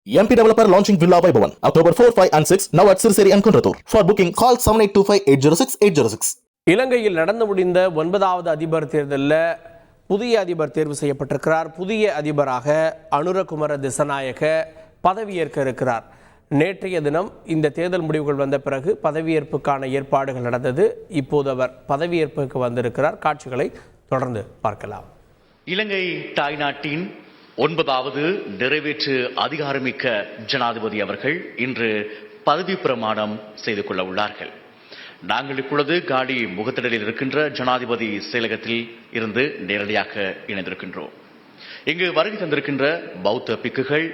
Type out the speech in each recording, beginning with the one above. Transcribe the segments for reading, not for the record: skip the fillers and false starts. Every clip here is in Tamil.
MP Developer launching Villa Vaibhavan October 4, 5 and 6 now at Sirseri and Kunratur. For booking call 7825806806. இலங்கையில் நடந்து முடிந்த 9வது அதிபர் தேர்தலில் புதிய அதிபர் தேர்வு செய்யப்பட்டிருக்கிறார். புதிய அதிபராக அனுரகுமார திசாநாயக்க பதவியேற்க இருக்கிறார். நேற்றைய தினம் இந்த தேர்தல் முடிவுகள் வந்த பிறகு பதவியேற்புக்கான ஏற்பாடுகள் நடந்தது. இப்போது அவர் பதவியேற்புக்கு வந்திருக்கிறார். காட்சிகளை தொடர்ந்து பார்க்கலாம். இலங்கை தாய்நாட்டின் 9வது நிறைவேற்று அதிகாரமிக்க ஜனாதிபதி அவர்கள் இன்று பதவி பிரமாணம் செய்து கொள்ள உள்ளார்கள். நாங்கள் இப்பொழுது காடி முகத்திடலில் இருக்கின்ற ஜனாதிபதி செயலகத்தில் இருந்து நேரடியாக இணைந்திருக்கின்றோம். இங்கு வருகை தந்திருக்கின்ற பௌத்த பிக்குகள்,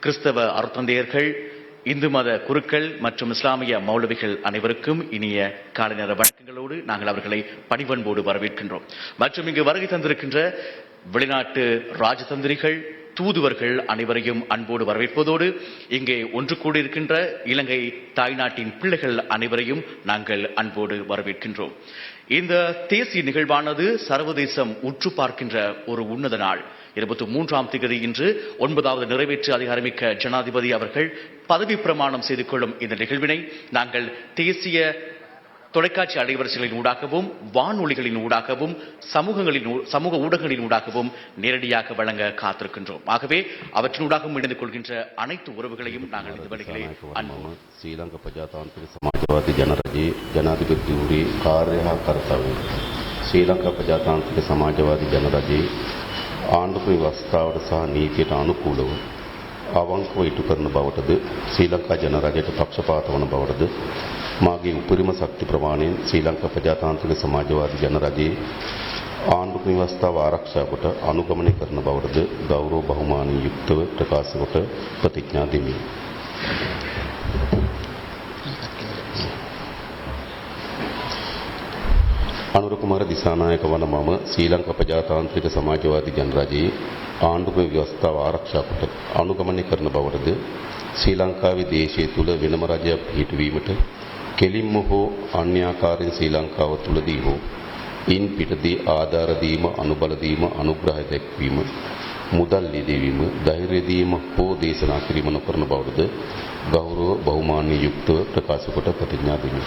கிறிஸ்தவ அருத்தந்தையர்கள், இந்து மத குருக்கள் மற்றும் இஸ்லாமிய மௌலவிகள் அனைவருக்கும் இனிய காலை நேர வணக்கங்களோடு நாங்கள் அவர்களை பணிவன்போடு வரவேற்கின்றோம். மற்றும் இங்கு வருகை தந்திருக்கின்ற வெளிநாட்டு ராஜதந்திரிகள், தூதுவர்கள் அனைவரையும் அன்போடு வரவேற்பதோடு இங்கே ஒன்று கூடியிருக்கின்ற இலங்கை தாய்நாட்டின் பிள்ளைகள் அனைவரையும் நாங்கள் அன்போடு வரவேற்கின்றோம். இந்த தேசிய நிகழ்வானது சர்வதேசம் உற்று பார்க்கின்ற ஒரு உன்னத நாள். 23ஆம் தேதி இன்று 9வது நிறைவேற்று அதிகாரமிக்க ஜனாதிபதி அவர்கள் பதவி பிரமாணம் செய்து கொள்ளும் இந்த நிகழ்வினை நாங்கள் தேசிய தொலைக்காட்சி அலைவரிசைகளின் ஊடாகவும், வானொலிகளின் ஊடாகவும், சமூக ஊடகங்களின் ஊடாகவும் நேரடியாக வழங்க காத்திருக்கின்றோம். ஆகவே அவற்றினூடாகவும் இணைந்து கொள்கின்ற அனைத்து உறவுகளையும் நாங்கள் இந்த வழிகளை ஸ்ரீலங்கா பிரஜாதாந்திரிக சமாஜ்வாதி ஜனரஜி ஜனாதிபதி காර්යහ කර්තව්‍ය ශ්‍රී பிரஜாதாந்திரிக சமாஜ்வாதி ජනරජයේ ආණ්ඩුක්‍රම ව්‍යවස්ථාවට සහ නීතියට අනුකූලව අවංකව ඉටු කරන බවටද ශ්‍රී ලංකා ජනරජයට පක්ෂපාත වන බවටද මාගේ උපරිම ශක්ති ප්‍රමාණයෙන් ශ්‍රී ලංකා ප්‍රජාතාන්ත්‍රික සමාජවාදී ජනරජයේ ආණ්ඩුක්‍රම ව්‍යවස්ථාව ආරක්ෂා කොට අනුගමනය කරන බවටද ගෞරව බහුමානයෙන් යුක්තව ප්‍රකාශ කොට ප්‍රතිඥා දෙමි. අනුරකුමාර දිසානායක වන මම ශ්‍රී ලංකා ප්‍රජාතාන්ත්‍රික සමාජවාදී ජනරජයේ ආණ්ඩුක්‍රම ව්‍යවස්ථාව ආරක්ෂා කොට අනුගමනය කරන බවටද ශ්‍රී ලංකාවේ දේශය තුල වෙනම රජයක් පිහිටුවීමට කෙලින්ම හෝ අන්‍යාකාරයෙන් ශ්‍රී ලංකාව තුලදී හෝ ඉන් පිටදී ආධාර දීම, අනුබල දීම, අනුග්‍රහය දැක්වීම, මුදල් ලියවීම, ධෛර්ය දීම හෝ දේශනා කිරීම නොකරන බවටද ගෞරව බහුමාන්‍ය යුක්තව ප්‍රකාශ කොට ප්‍රතිඥා දෙමි.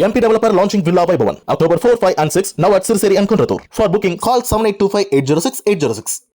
MP Developer launching Villa Vaibhavan October 4, 5 and 6 now at Sirseri and Kunratur. For booking call 7825806806.